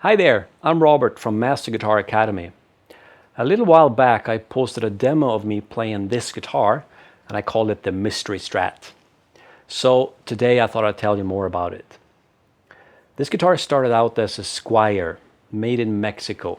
Hi there, I'm Robert from Master Guitar Academy. A little while back I posted a demo of me playing this guitar and I called it the Mystery Strat. So today I thought I'd tell you more about it. This guitar started out as a Squier, made in Mexico.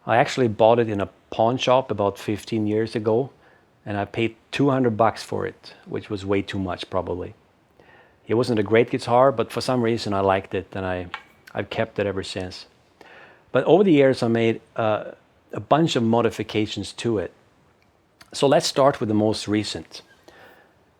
I actually bought it in a pawn shop about 15 years ago and I paid $200 for it, which was way too much probably. It wasn't a great guitar, but for some reason I liked it and I've kept it ever since. But over the years I made a bunch of modifications to it. So let's start with the most recent.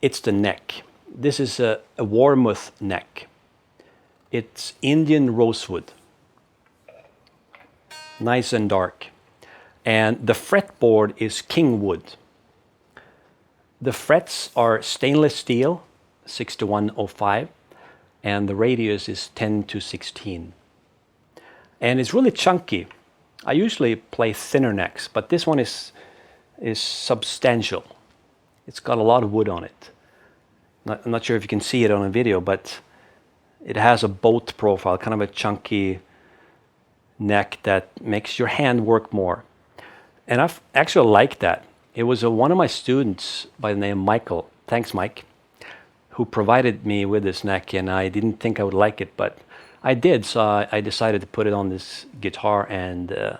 It's the neck. This is a Warmouth neck. It's Indian rosewood. Nice and dark. And the fretboard is Kingwood. The frets are stainless steel, 6105. And the radius is 10 to 16. And it's really chunky. I usually play thinner necks, but this one is substantial. It's got a lot of wood on it. I'm not sure if you can see it on a video, but it has a boat profile, kind of a chunky neck that makes your hand work more. And I've actually liked that. It was one of my students by the name Michael, thanks Mike, who provided me with this neck, and I didn't think I would like it, but I did, so I decided to put it on this guitar and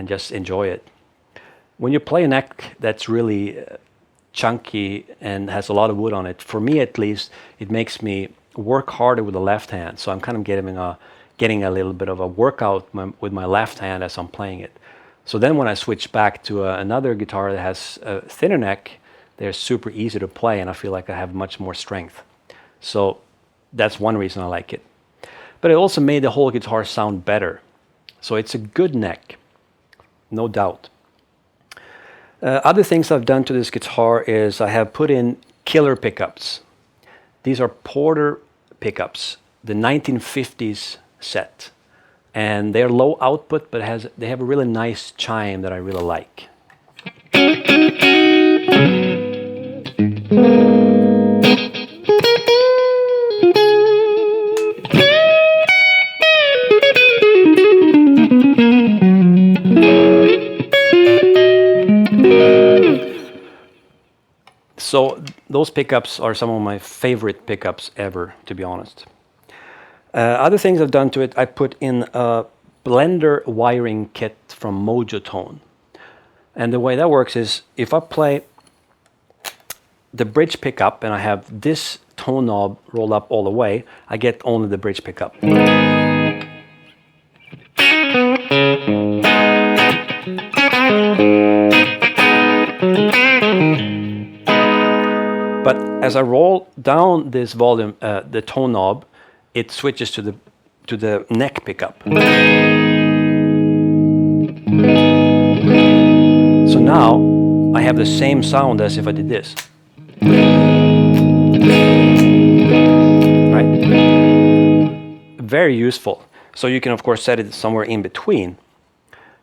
just enjoy it. When you play a neck that's really chunky and has a lot of wood on it, for me at least, it makes me work harder with the left hand, so I'm kind of getting a little bit of a workout with my left hand as I'm playing it. So then when I switch back to another guitar that has a thinner neck, they're super easy to play and I feel like I have much more strength. So that's one reason I like it. But it also made the whole guitar sound better. So it's a good neck, no doubt. Other things I've done to this guitar is I have put in killer pickups. These are Porter pickups, the 1950s set. And they're low output, but they have a really nice chime that I really like. So those pickups are some of my favorite pickups ever, to be honest. Other things I've done to it, I put in a blender wiring kit from Mojo Tone. And the way that works is if I play the bridge pickup and I have this tone knob rolled up all the way, I get only the bridge pickup. But as I roll down this volume, the tone knob, it switches to the neck pickup. So now I have the same sound as if I did this. Right? Very useful. So you can of course set it somewhere in between.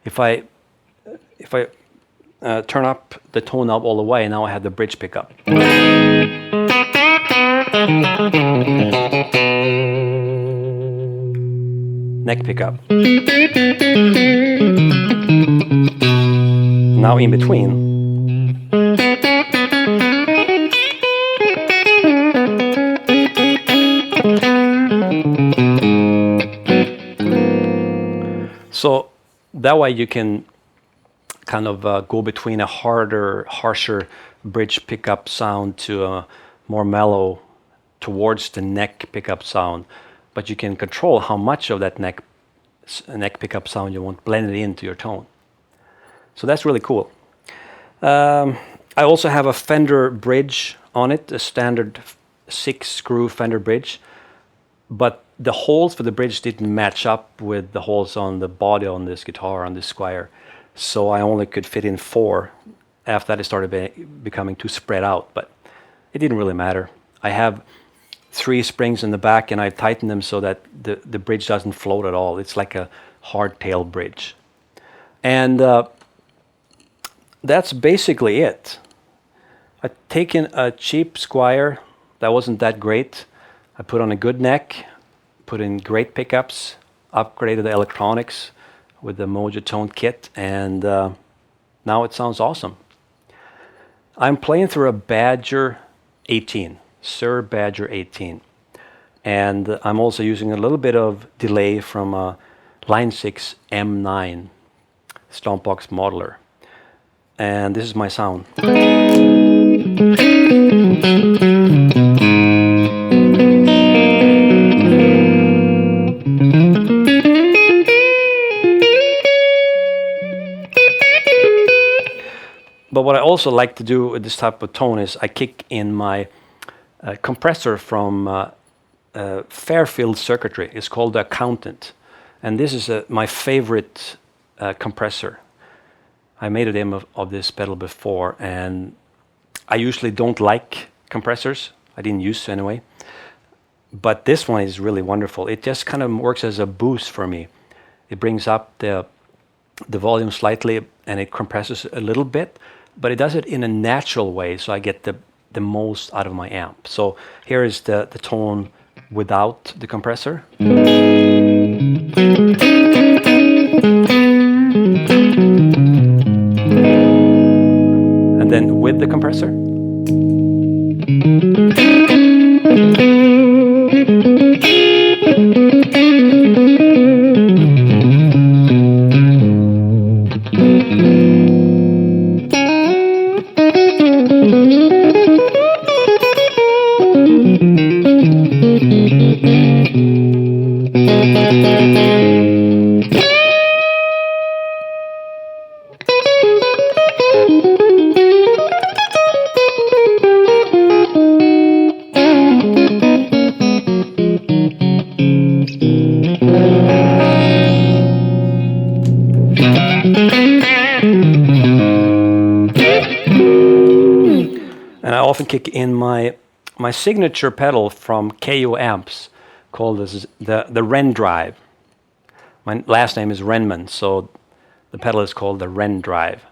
If I turn up the tone knob all the way, now I have the bridge pickup. Neck pickup. Now in between. So that way you can kind of go between a harsher bridge pickup sound to a more mellow towards the neck pickup sound, but you can control how much of that neck pickup sound you want blended into your tone. So that's really cool. I also have a Fender bridge on it, a standard 6-screw Fender bridge, but the holes for the bridge didn't match up with the holes on the body on this guitar, on this Squier. So I only could fit in 4. After that it started becoming too spread out, but it didn't really matter. I have 3 springs in the back and I tightened them so that the bridge doesn't float at all. It's like a hardtail bridge. And that's basically it. I've taken a cheap Squier that wasn't that great. I put on a good neck, put in great pickups, upgraded the electronics with the Mojo Tone kit, and now it sounds awesome. I'm playing through a Badger 18, Sir Badger 18. And I'm also using a little bit of delay from a Line 6 M9 Stompbox modeler. And this is my sound. But what I also like to do with this type of tone is I kick in my compressor from Fairfield circuitry. It's called the Accountant, and this is my favorite compressor. I made a demo of this pedal before, and I usually don't like compressors. I didn't use to anyway, but this one is really wonderful. It just kind of works as a boost for me. It brings up the volume slightly and it compresses a little bit, but it does it in a natural way, so I get the most out of my amp. So here is the tone without the compressor. And then with the compressor. And I often kick in my signature pedal from KO Amps, called the Ren Drive. My last name is Renman, so the pedal is called the Ren Drive.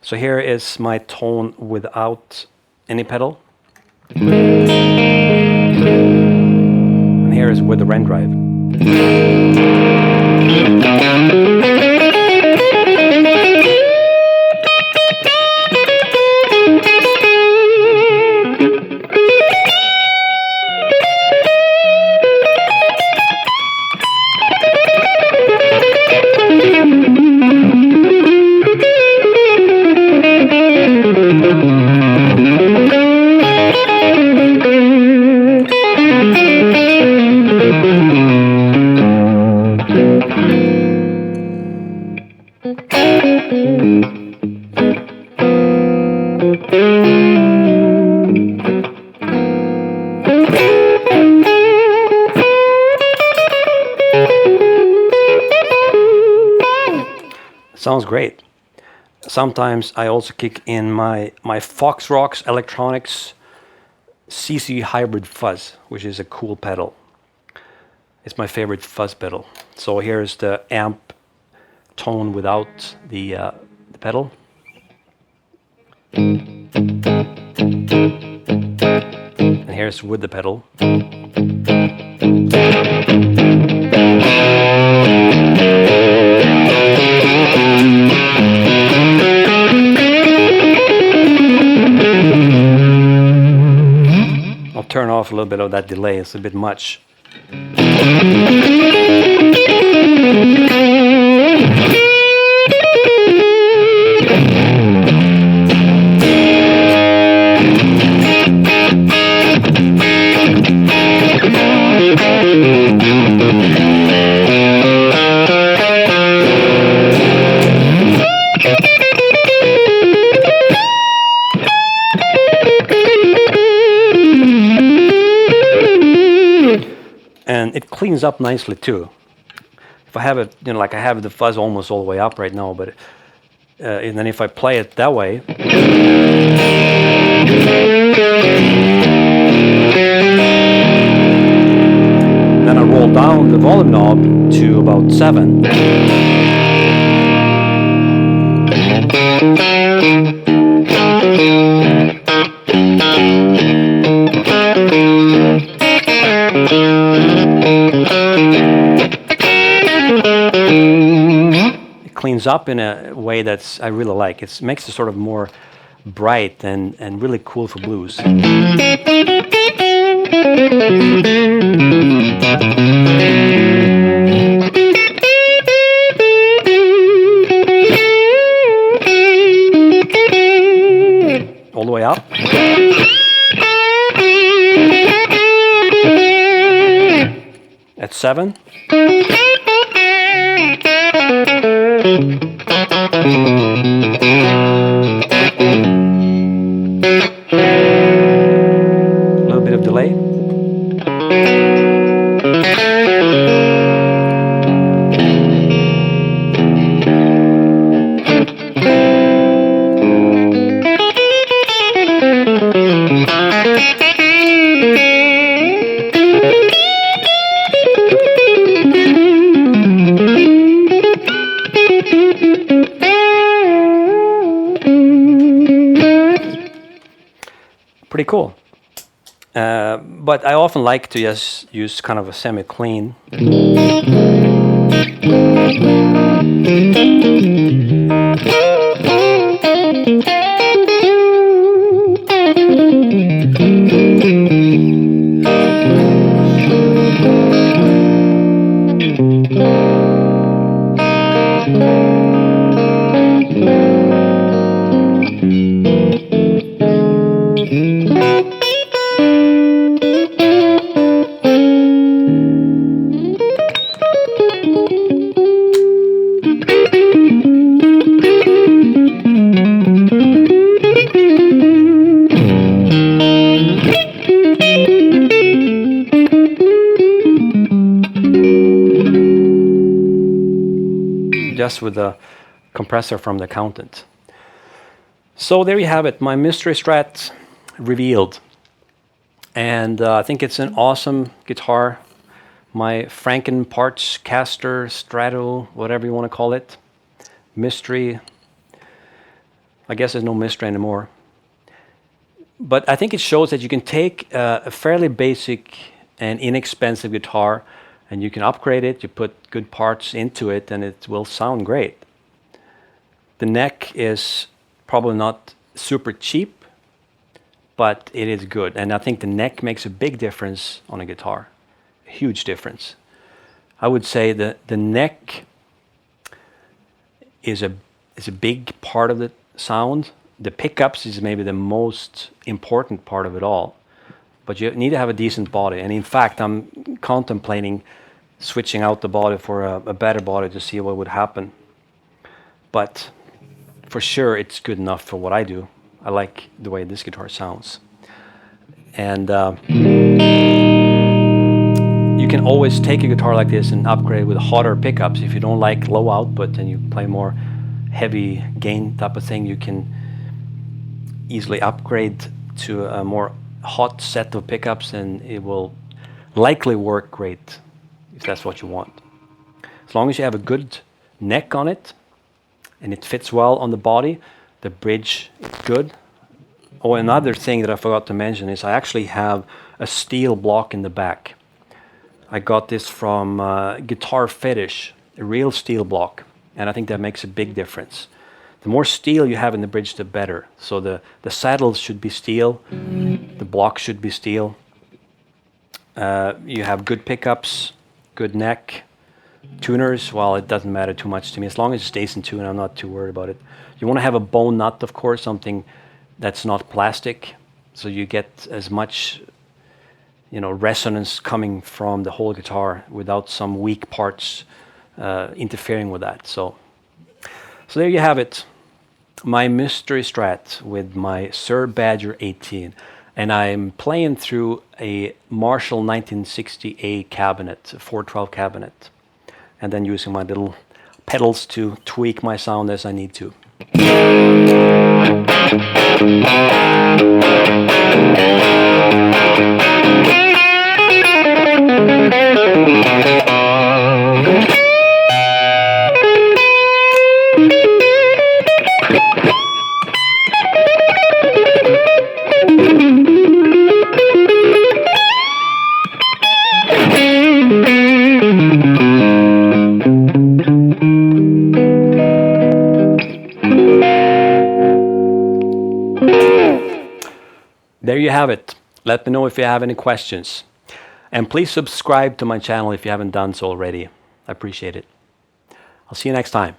So here is my tone without any pedal. And here is with the Ren Drive. Sounds great. Sometimes I also kick in my Fox Rocks Electronics CC Hybrid Fuzz, which is a cool pedal. It's my favorite fuzz pedal. So here's the amp tone without the pedal. And here's with the pedal. I'll turn off a little bit of that delay, it's a bit much. And it cleans up nicely too. If I have it, like I have the fuzz almost all the way up right now, but and then if I play it that way, then I roll down the volume knob to about 7. comes up in a way that's I really like. It makes it sort of more bright and really cool for blues. All the way up. At 7. A little bit of delay. Pretty cool. But I often like to just use kind of a semi-clean. Just with the compressor from the Accountant. So there you have it, my mystery Strat revealed. And I think it's an awesome guitar. My Franken Parts Caster, Strato, whatever you want to call it. Mystery. I guess there's no mystery anymore. But I think it shows that you can take a fairly basic and inexpensive guitar and you can upgrade it, you put good parts into it, and it will sound great. The neck is probably not super cheap, but it is good. And I think the neck makes a big difference on a guitar, a huge difference. I would say that the neck is a big part of the sound. The pickups is maybe the most important part of it all. But you need to have a decent body. And in fact, I'm contemplating switching out the body for a better body to see what would happen. But for sure, it's good enough for what I do. I like the way this guitar sounds. And you can always take a guitar like this and upgrade with hotter pickups. If you don't like low output and you play more heavy gain type of thing, you can easily upgrade to a more hot set of pickups, and it will likely work great if that's what you want. As long as you have a good neck on it and it fits well on the body, the bridge is good. Oh, another thing that I forgot to mention is I actually have a steel block in the back. I got this from Guitar Fetish, a real steel block, and I think that makes a big difference. The more steel you have in the bridge, the better. So the saddles should be steel, the block should be steel. You have good pickups, good neck, tuners. Well, it doesn't matter too much to me. As long as it stays in tune, I'm not too worried about it. You want to have a bone nut, of course, something that's not plastic, so you get as much, resonance coming from the whole guitar without some weak parts interfering with that. So there you have it. My mystery Strat with my Sir Badger 18, and I'm playing through a Marshall 1960A cabinet, a 412 cabinet, and then using my little pedals to tweak my sound as I need to. there you have it. Let me know if you have any questions. And please subscribe to my channel if you haven't done so already. I appreciate it. I'll see you next time.